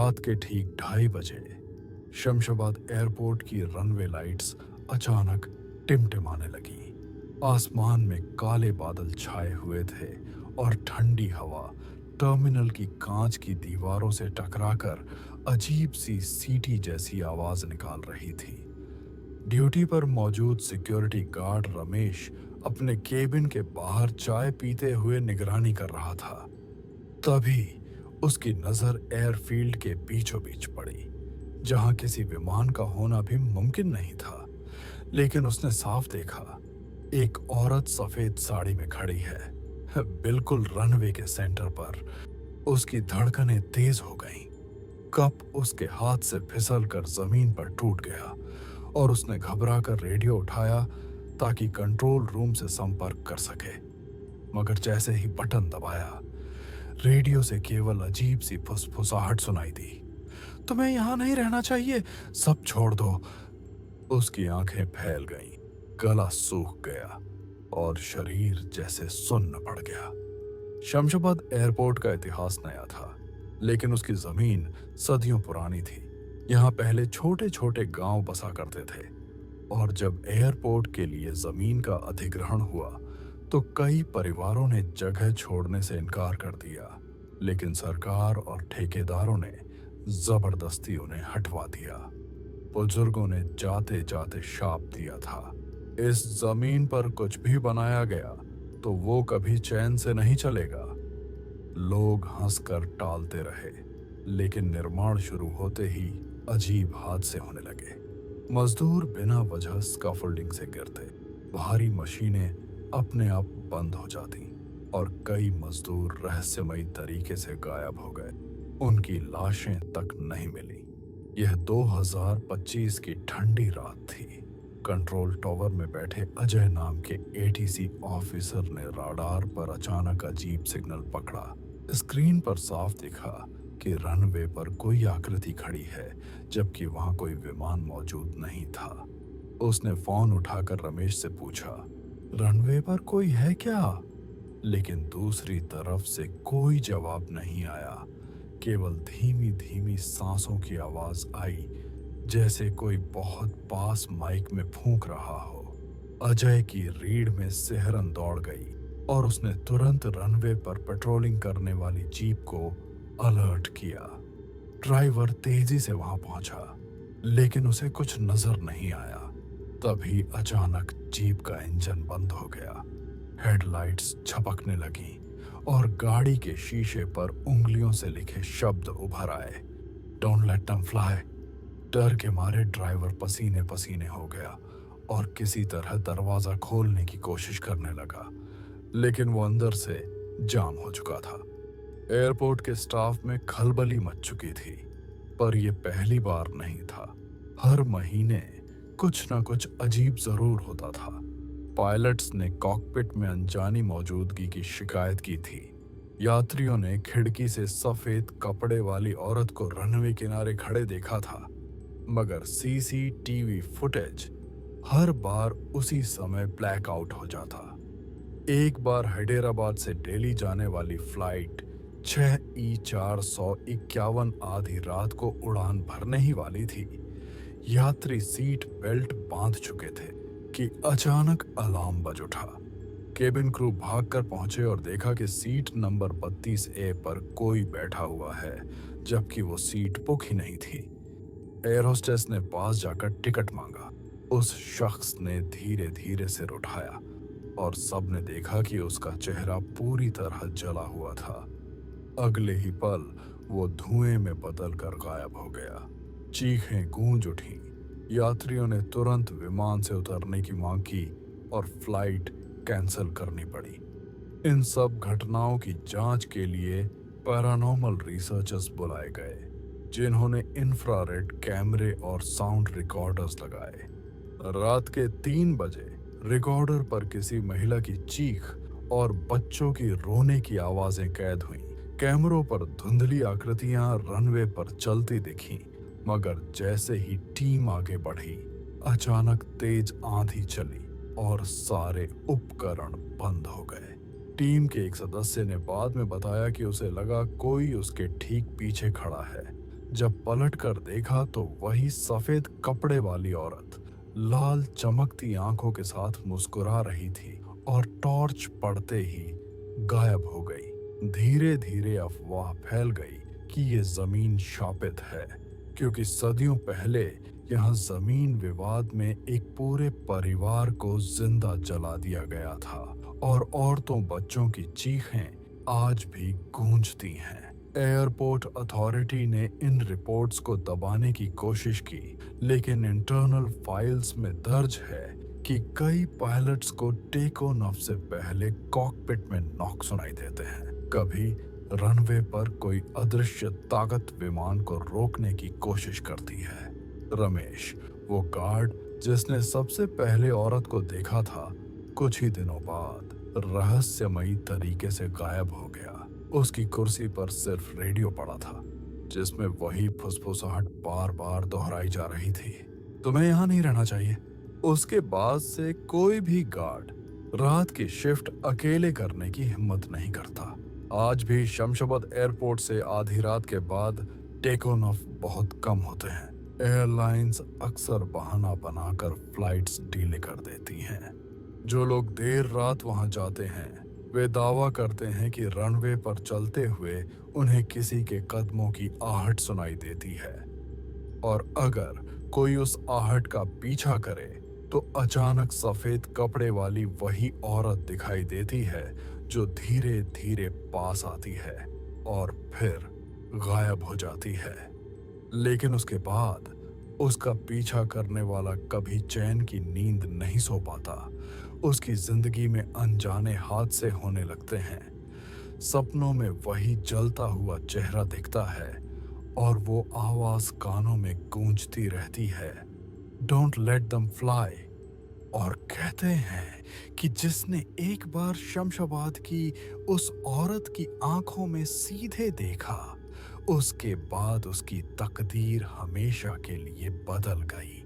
रात के ठीक 2:30 बजे शमशाबाद एयरपोर्ट की रनवे लाइट्स अचानक टिमटिमाने लगी। आसमान में काले बादल छाए हुए थे और ठंडी हवा टर्मिनल की कांच की दीवारों से टकराकर अजीब सी सीटी जैसी आवाज निकाल रही थी। ड्यूटी पर मौजूद सिक्योरिटी गार्ड रमेश अपने केबिन के बाहर चाय पीते हुए निगरानी कर रहा था। तभी उसकी नजर एयरफील्ड के बीचों बीच पड़ी, जहां किसी विमान का होना भी मुमकिन नहीं था। लेकिन उसने साफ देखा, एक औरत सफेद साड़ी में खड़ी है, बिल्कुल रनवे के सेंटर पर। उसकी धड़कनें तेज हो गईं। कप उसके हाथ से फिसलकर जमीन पर टूट गया और उसने घबराकर रेडियो उठाया ताकि कंट्रोल रूम से संपर्क कर सके। मगर जैसे ही बटन दबाया, रेडियो से केवल अजीब सी फुसफुसाहट सुनाई दी। तुम्हें यहां नहीं रहना चाहिए, सब छोड़ दो। उसकी आंखें फैल गईं, गला सूख गया और शरीर जैसे सुन्न पड़ गया। शमशाबाद एयरपोर्ट का इतिहास नया था, लेकिन उसकी जमीन सदियों पुरानी थी। यहाँ पहले छोटे छोटे गांव बसा करते थे और जब एयरपोर्ट के लिए जमीन का अधिग्रहण हुआ तो कई परिवारों ने जगह छोड़ने से इनकार कर दिया। लेकिन सरकार और ठेकेदारों ने जबरदस्ती उन्हें हटवा दिया। बुजुर्गों ने जाते जाते शाप दिया था, इस जमीन पर कुछ भी बनाया गया तो वो कभी चैन से नहीं चलेगा। लोग हंसकर टालते रहे, लेकिन निर्माण शुरू होते ही अजीब हादसे होने लगे। मजदूर बिना वजह स्कैफोल्डिंग से गिरते, भारी मशीनें अपने आप बंद हो जाती और कई मजदूर रहस्यमयी तरीके से गायब हो गए। उनकी लाशें तक नहीं मिली। यह 2025 की ठंडी रात थी। कंट्रोल टॉवर में बैठे अजय नाम के एटीसी ऑफिसर ने राडार पर अचानक अजीब सिग्नल पकड़ा। स्क्रीन पर साफ दिखा कि रनवे पर कोई आकृति खड़ी है, जबकि वहां कोई विमान मौजूद नहीं था। उसने फोन उठाकर रमेश से पूछा, रनवे पर कोई है क्या? लेकिन दूसरी तरफ से कोई जवाब नहीं आया। केवल धीमी धीमी सांसों की आवाज आई, जैसे कोई बहुत पास माइक में फूंक रहा हो। अजय की रीढ़ में सिहरन दौड़ गई और उसने तुरंत रनवे पर पेट्रोलिंग करने वाली जीप को अलर्ट किया। ड्राइवर तेजी से वहां पहुंचा, लेकिन उसे कुछ नजर नहीं आया। तभी अचानक जीप का इंजन बंद हो गया। हेडलाइट्स झपकने लगी और गाड़ी के शीशे पर उंगलियों से लिखे शब्द उभर आए, डोंट लेट देम फ्लाई। डर के मारे ड्राइवर पसीने पसीने हो गया और किसी तरह दरवाजा खोलने की कोशिश करने लगा, लेकिन वो अंदर से जाम हो चुका था। एयरपोर्ट के स्टाफ में खलबली मच चुकी थी, पर यह पहली बार नहीं था। हर महीने कुछ न कुछ अजीब जरूर होता था। पायलट्स ने कॉकपिट में अनजानी मौजूदगी की शिकायत की थी। यात्रियों ने खिड़की से सफेद कपड़े वाली औरत को रनवे किनारे खड़े देखा था, मगर सीसीटीवी फुटेज हर बार उसी समय ब्लैकआउट हो जाता। एक बार हैदराबाद से दिल्ली जाने वाली फ्लाइट 6E451 आधी रात को उड़ान भरने ही वाली थी। यात्री सीट बेल्ट बांध चुके थे कि अचानक अलार्म बज उठा। केबिन क्रू भागकर पहुंचे और देखा कि सीट नंबर 32A पर कोई बैठा हुआ है, जबकि वो सीट बुक ही नहीं थी। एयर होस्टेस ने पास जाकर टिकट मांगा। उस शख्स ने धीरे धीरे सिर उठाया और सबने देखा कि उसका चेहरा पूरी तरह जला हुआ था। अगले ही पल वो धुएं में बदलकर गायब हो गया। चीखें गूंज उठीं। यात्रियों ने तुरंत विमान से उतरने की मांग की और फ्लाइट कैंसिल करनी पड़ी। इन सब घटनाओं की जांच के लिए पैरानॉर्मल रिसर्चर्स बुलाए गए, जिन्होंने इंफ्रारेड कैमरे और साउंड रिकॉर्डर्स लगाए। रात के 3 बजे रिकॉर्डर पर किसी महिला की चीख और बच्चों की रोने की आवाजें कैद हुईं। कैमरों पर धुंधली आकृतियां रनवे पर चलती दिखीं, मगर जैसे ही टीम आगे बढ़ी, अचानक तेज आंधी चली और सारे उपकरण बंद हो गए। टीम के एक सदस्य ने बाद में बताया कि उसे लगा कोई उसके ठीक पीछे खड़ा है, जब पलट कर देखा तो वही सफेद कपड़े वाली औरत लाल चमकती आंखों के साथ मुस्कुरा रही थी और टॉर्च पड़ते ही गायब हो गई। धीरे धीरे अफवाह फैल गई कि ये जमीन शापित है, क्योंकि सदियों पहले यहाँ जमीन विवाद में एक पूरे परिवार को जिंदा जला दिया गया था और औरतों बच्चों की चीखें आज भी गूंजती हैं। एयरपोर्ट अथॉरिटी ने इन रिपोर्ट्स को दबाने की कोशिश की, लेकिन इंटरनल फाइल्स में दर्ज है कि कई पायलट्स को टेक ऑफ से पहले कॉकपिट में नॉक सुनाई देते हैं। कभी रनवे पर कोई अदृश्य ताकत विमान को रोकने की कोशिश करती है। रमेश, वो गार्ड जिसने सबसे पहले औरत को देखा था, कुछ ही दिनों बाद रहस्यमयी तरीके से गायब हो गया। उसकी कुर्सी पर सिर्फ रेडियो पड़ा था, जिसमें वही फुसफुसाहट बार बार दोहराई जा रही थी, तुम्हें यहाँ नहीं रहना चाहिए। उसके बाद से कोई भी गार्ड रात की शिफ्ट अकेले करने की हिम्मत नहीं करता। आज भी शमशाबाद एयरपोर्ट से आधी रात के बाद टेक ऑफ बहुत कम होते हैं। एयरलाइंस अक्सर बहाना बनाकर फ्लाइट्स डिले कर देती हैं। जो लोग देर रात वहां जाते हैं वे दावा करते हैं कि रनवे पर चलते हुए उन्हें किसी के कदमों की आहट सुनाई देती है, और अगर कोई उस आहट का पीछा करे तो अचानक सफेद कपड़े वाली वही औरत दिखाई देती है जो धीरे धीरे पास आती है और फिर गायब हो जाती है। लेकिन उसके बाद उसका पीछा करने वाला कभी चैन की नींद नहीं सो पाता। उसकी जिंदगी में अनजाने हादसे होने लगते हैं। सपनों में वही जलता हुआ चेहरा दिखता है और वो आवाज कानों में गूंजती रहती है, डोंट लेट देम फ्लाई। और कहते हैं कि जिसने एक बार शमशाबाद की उस औरत की आंखों में सीधे देखा, उसके बाद उसकी तकदीर हमेशा के लिए बदल गई।